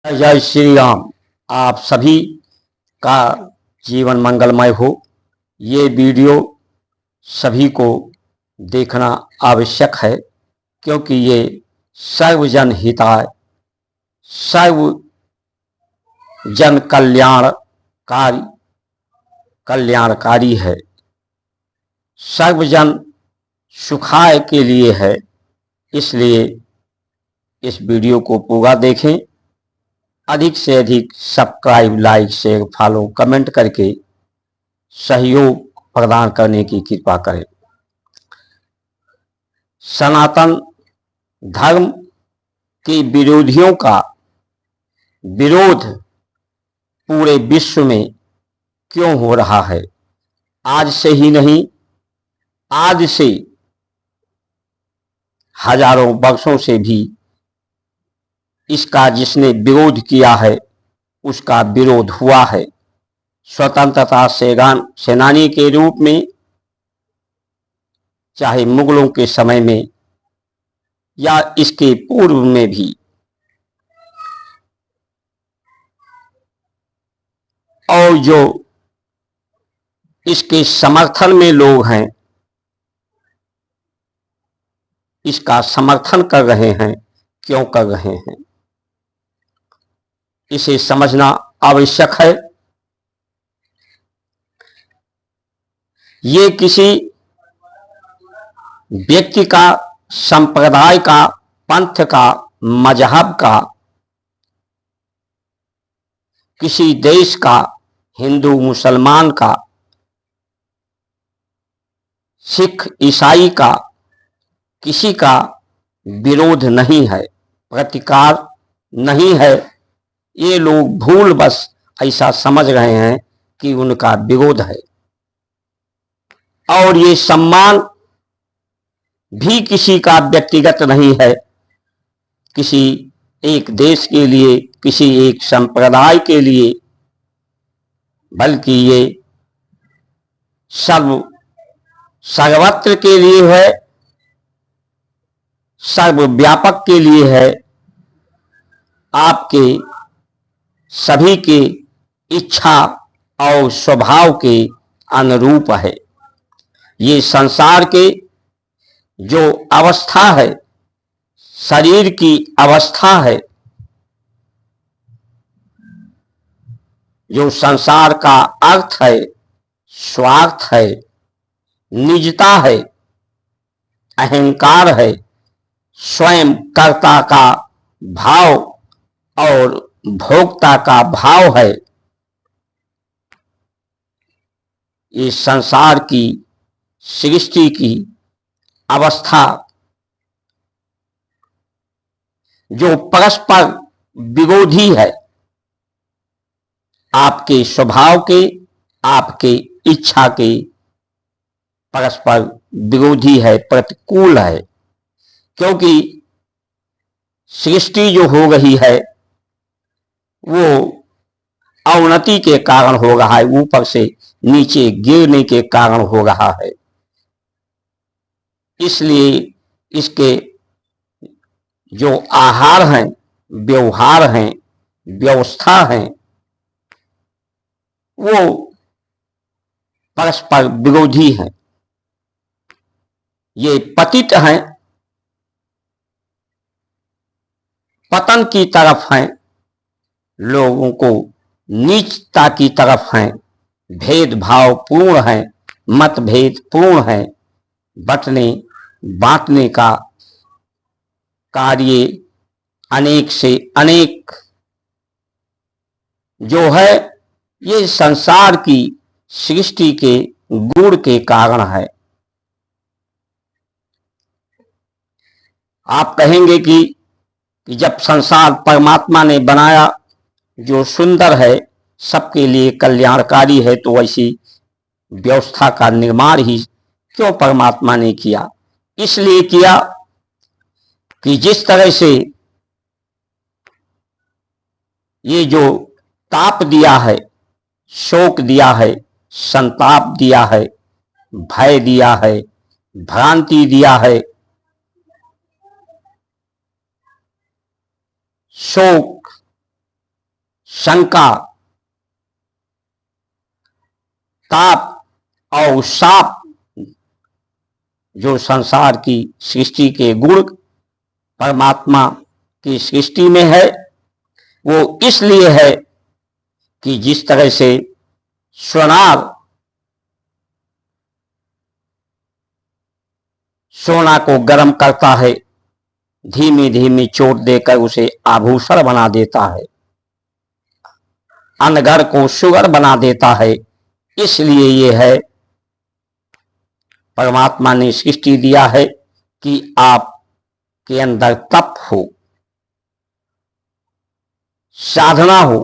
जय श्री राम। आप सभी का जीवन मंगलमय हो। ये वीडियो सभी को देखना आवश्यक है, क्योंकि ये सर्वजन हिताय सर्वजन कल्याणकारी है, सर्वजन सुखाय के लिए है। इसलिए इस वीडियो को पूरा देखें, अधिक से अधिक subscribe, like, share, follow, comment करके सहयोग प्रदान करने की कृपा करें। सनातन धर्म के विरोधियों का विरोध पूरे विश्व में क्यों हो रहा है? आज से ही नहीं, आज से हजारों वर्षों से भी इसका जिसने विरोध किया है उसका विरोध हुआ है। स्वतंत्रता सेनानी के रूप में, चाहे मुगलों के समय में या इसके पूर्व में भी, और जो इसके समर्थन में लोग हैं, इसका समर्थन कर रहे हैं। क्यों कर रहे हैं, इसे समझना आवश्यक है। ये किसी व्यक्ति का, संप्रदाय का, पंथ का, मजहब का, किसी देश का, हिंदू मुसलमान का, सिख ईसाई का, किसी का विरोध नहीं है, प्रतिकार नहीं है। ये लोग भूल बस ऐसा समझ रहे हैं कि उनका विरोध है। और ये सम्मान भी किसी का व्यक्तिगत नहीं है, किसी एक देश के लिए, किसी एक संप्रदाय के लिए, बल्कि ये सर्वत्र के लिए है, सर्वव्यापक के लिए है। आपके सभी के इच्छा और स्वभाव के अनुरूप है। ये संसार के जो अवस्था है, शरीर की अवस्था है, जो संसार का अर्थ है, स्वार्थ है, निजता है, अहंकार है, स्वयं कर्ता का भाव और भोक्ता का भाव है। इस संसार की सृष्टि की अवस्था जो परस्पर विरोधी है, आपके स्वभाव के, आपके इच्छा के परस्पर विरोधी है, प्रतिकूल है। क्योंकि सृष्टि जो हो रही है वो अवनति के कारण हो रहा है, ऊपर से नीचे गिरने के कारण हो रहा है। इसलिए इसके जो आहार हैं, व्यवहार हैं, व्यवस्था हैं, वो परस्पर विरोधी हैं। ये पतित हैं, पतन की तरफ हैं, लोगों को नीचता की तरफ हैं, भेदभाव पूर्ण हैं, मतभेद पूर्ण हैं, बंटने बांटने का कार्य अनेक से अनेक जो है, ये संसार की सृष्टि के गुण के कारण है। आप कहेंगे कि जब संसार परमात्मा ने बनाया, जो सुंदर है, सबके लिए कल्याणकारी है, तो ऐसी व्यवस्था का निर्माण ही क्यों परमात्मा ने किया? इसलिए किया कि जिस तरह से ये जो ताप दिया है, शोक दिया है, संताप दिया है, भय दिया है, भ्रांति दिया है, शोक शंका, ताप और साप जो संसार की सृष्टि के गुण परमात्मा की सृष्टि में है, वो इसलिए है कि जिस तरह से सोनार सोना को गर्म करता है, धीमे धीमे चोट देकर उसे आभूषण बना देता है, अनगर को सुगर बना देता है, इसलिए ये है परमात्मा ने सृष्टि दिया है कि आपके अंदर तप हो, साधना हो,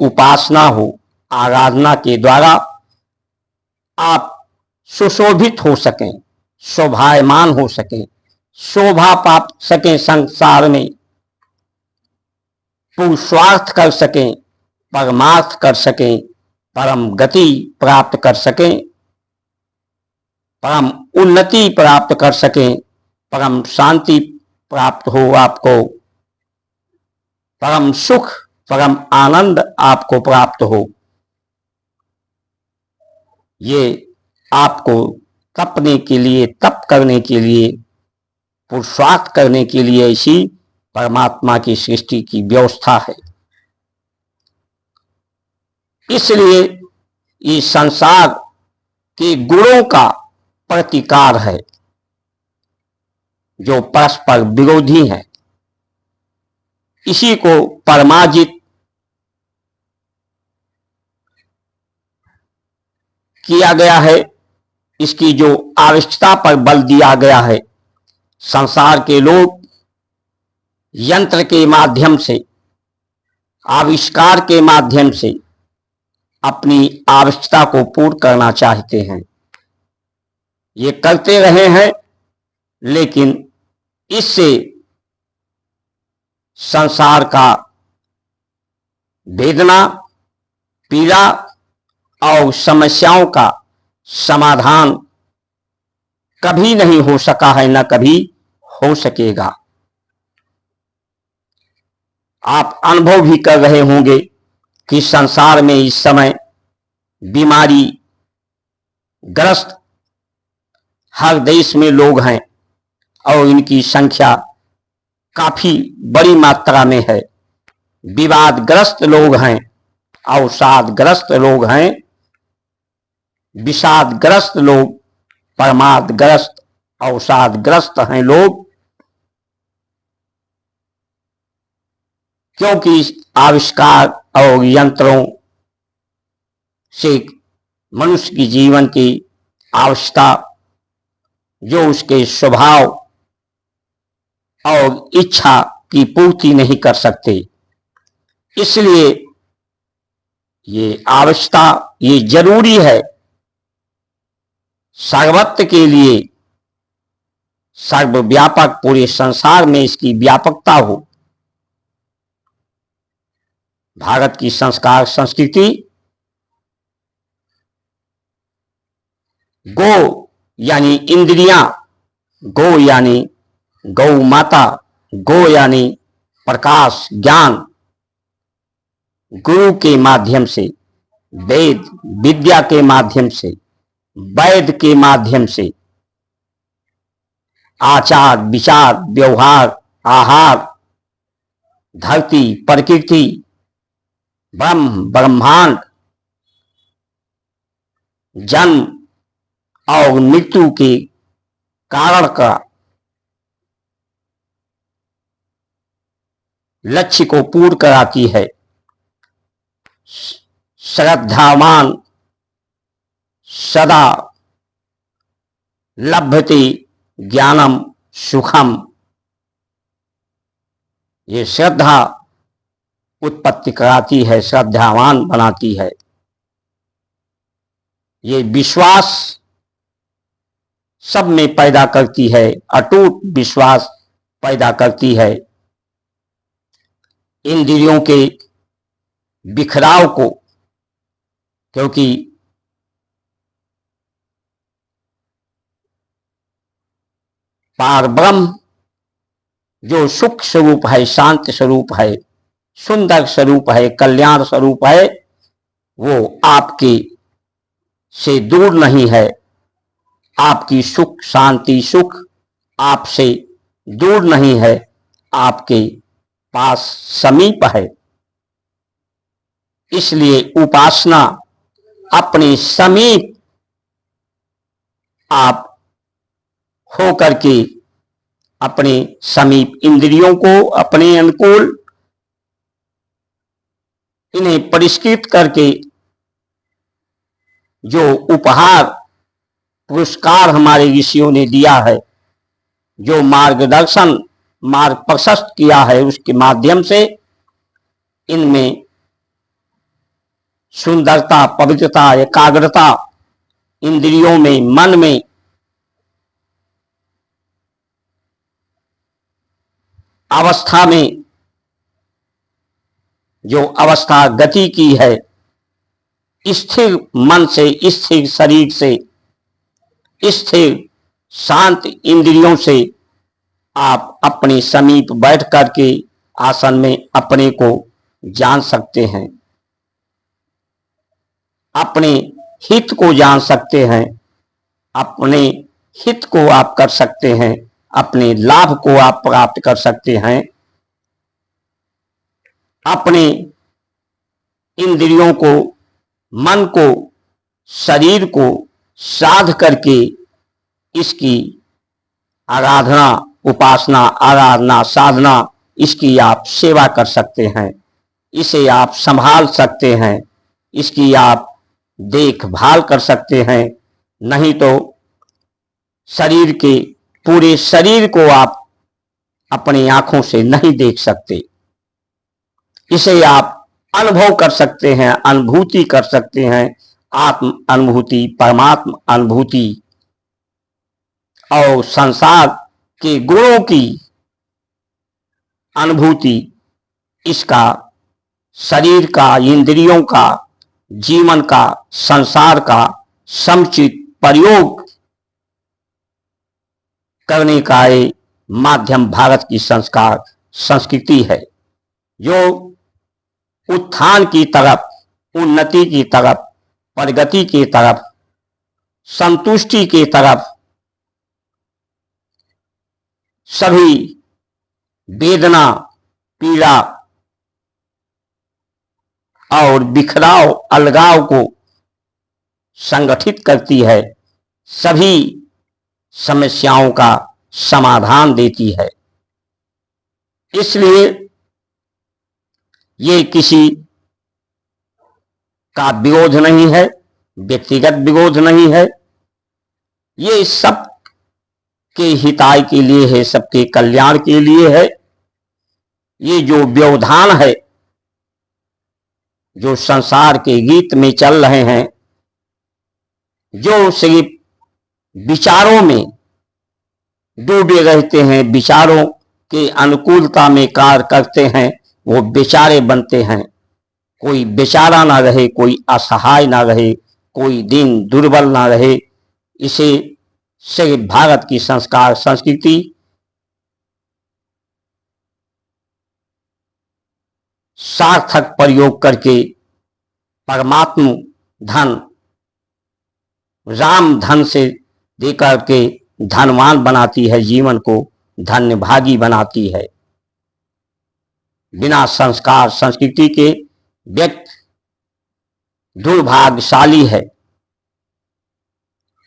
उपासना हो, आराधना के द्वारा आप सुशोभित हो सकें, शोभायमान हो सकें, शोभा पा सकें, संसार में पुरुषार्थ कर सकें, परमार्थ कर सकें, परम गति प्राप्त कर सकें, परम उन्नति प्राप्त कर सकें, परम शांति प्राप्त हो आपको, परम सुख, परम आनंद आपको प्राप्त हो। ये आपको तपने के लिए, तप करने के लिए, पुरुषार्थ करने के लिए ऐसी परमात्मा की सृष्टि की व्यवस्था है। इसलिए इस संसार के गुणों का प्रतिकार है जो परस्पर विरोधी है, इसी को परमाजित किया गया है, इसकी जो आवश्यकता पर बल दिया गया है। संसार के लोग यंत्र के माध्यम से, आविष्कार के माध्यम से अपनी आवश्यकता को पूर्ण करना चाहते हैं, ये करते रहे हैं, लेकिन इससे संसार का वेदना, पीड़ा और समस्याओं का समाधान कभी नहीं हो सका है, न कभी हो सकेगा। आप अनुभव भी कर रहे होंगे कि संसार में इस समय बीमारी ग्रस्त हर देश में लोग हैं और इनकी संख्या काफी बड़ी मात्रा में है। विवादग्रस्त लोग हैं, अवसादग्रस्त लोग हैं, विषादग्रस्त लोग, प्रमादग्रस्त, अवसादग्रस्त हैं लोग, क्योंकि आविष्कार और यंत्रों से मनुष्य की जीवन की आवश्यकता, जो उसके स्वभाव और इच्छा की पूर्ति नहीं कर सकते, इसलिए ये आवश्यकता, ये जरूरी है सर्वत्र के लिए, सर्वव्यापक पूरे संसार में इसकी व्यापकता हो। भारत की संस्कार संस्कृति गो यानी इंद्रियां, गो यानी गौ माता, गो यानी प्रकाश, ज्ञान, गुरु के माध्यम से, वेद विद्या के माध्यम से, वैद के माध्यम से, आचार विचार व्यवहार, आहार, धरती प्रकृति, ब्रह्म ब्रह्मांड, जन्म और मृत्यु के कारण का लक्ष्य को पूर्ण कराती है। श्रद्धावान सदा लभते ज्ञानम सुखम, ये श्रद्धा उत्पत्ति कराती है, श्रद्धावान बनाती है। ये विश्वास सब में पैदा करती है, अटूट विश्वास पैदा करती है। इंद्रियों के बिखराव को, क्योंकि पार ब्रह्म जो सुख स्वरूप है, शांत स्वरूप है, सुंदर स्वरूप है, कल्याण स्वरूप है, वो आपके से दूर नहीं है। आपकी सुख शांति सुख आपसे दूर नहीं है, आपके पास समीप है। इसलिए उपासना अपने समीप आप हो करके अपने समीप इंद्रियों को अपने अनुकूल इन्हें परिष्कृत करके जो उपहार पुरस्कार हमारे ऋषियों ने दिया है, जो मार्गदर्शन मार्ग प्रशस्त किया है, उसके माध्यम से इनमें सुंदरता पवित्रता एकाग्रता इंद्रियों में मन में अवस्था में जो अवस्था गति की है, स्थिर मन से स्थिर शरीर से स्थिर शांत इंद्रियों से आप अपने समीप बैठ करके आसन में अपने को जान सकते हैं, अपने हित को जान सकते हैं, अपने हित को आप कर सकते हैं, अपने लाभ को आप प्राप्त कर सकते हैं। अपने इंद्रियों को मन को शरीर को साध करके इसकी आराधना उपासना आराधना साधना इसकी आप सेवा कर सकते हैं, इसे आप संभाल सकते हैं, इसकी आप देखभाल कर सकते हैं। नहीं तो शरीर के पूरे शरीर को आप अपनी आंखों से नहीं देख सकते, इसे आप अनुभव कर सकते हैं, अनुभूति कर सकते हैं। आत्म अनुभूति परमात्म अनुभूति और संसार के गुणों की अनुभूति, इसका शरीर का इंद्रियों का जीवन का संसार का समुचित प्रयोग करने का एक माध्यम भारत की संस्कार संस्कृति है, जो उत्थान की तरफ उन्नति की तरफ प्रगति की तरफ संतुष्टि की तरफ सभी वेदना पीड़ा और बिखराव अलगाव को संगठित करती है, सभी समस्याओं का समाधान देती है। इसलिए ये किसी का विरोध नहीं है, व्यक्तिगत विरोध नहीं है, ये सब के हिताय के लिए है, सबके कल्याण के लिए है। ये जो व्यवधान है जो संसार के गीत में चल रहे हैं, जो सिर्फ विचारों में डूबे रहते हैं, विचारों के अनुकूलता में कार्य करते हैं, वो बेचारे बनते हैं। कोई बेचारा ना रहे, कोई असहाय ना रहे, कोई दिन दुर्बल ना रहे। इसे सिर्फ भारत की संस्कार संस्कृति सार्थक प्रयोग करके परमात्म धन राम धन से देकर के धनवान बनाती है, जीवन को धन्य भागी बनाती है। बिना संस्कार संस्कृति के व्यक्ति दुर्भाग्यशाली है,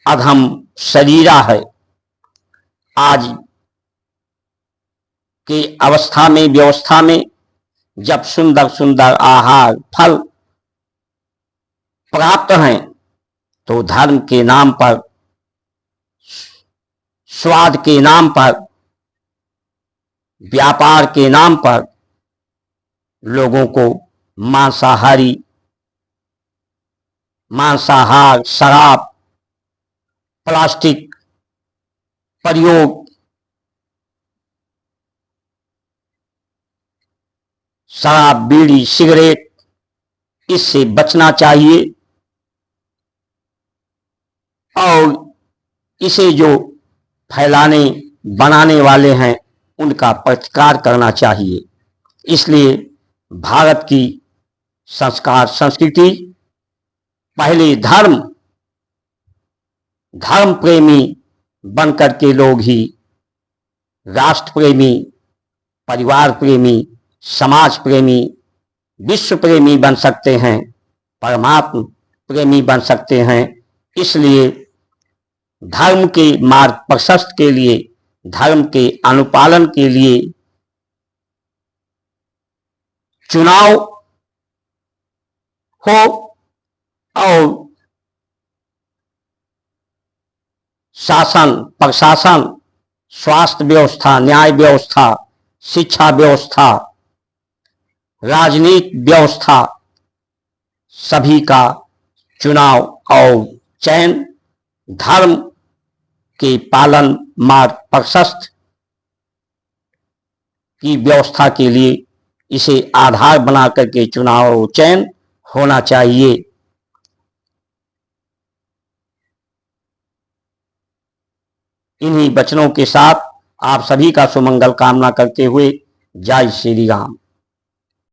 अधम शरीरा है। आज की अवस्था में व्यवस्था में जब सुंदर सुंदर आहार फल प्राप्त हैं, तो धर्म के नाम पर स्वाद के नाम पर व्यापार के नाम पर लोगों को मांसाहार शराब प्लास्टिक प्रयोग शराब बीड़ी सिगरेट इससे बचना चाहिए और इसे जो फैलाने बनाने वाले हैं उनका प्रतिकार करना चाहिए। इसलिए भारत की संस्कार संस्कृति पहले धर्म प्रेमी बनकर के लोग ही राष्ट्र प्रेमी, परिवार प्रेमी, समाज प्रेमी, विश्व प्रेमी बन सकते हैं, परमात्मा प्रेमी बन सकते हैं। इसलिए धर्म के मार्ग प्रशस्त के लिए, धर्म के अनुपालन के लिए चुनाव हो और शासन प्रशासन, स्वास्थ्य व्यवस्था, न्याय व्यवस्था, शिक्षा व्यवस्था, राजनीतिक व्यवस्था, सभी का चुनाव और चयन धर्म के पालन मार्ग प्रशस्त की व्यवस्था के लिए इसे आधार बना करके चुनाव और चयन होना चाहिए। इन्हीं वचनों के साथ आप सभी का सुमंगल कामना करते हुए जय श्री राम।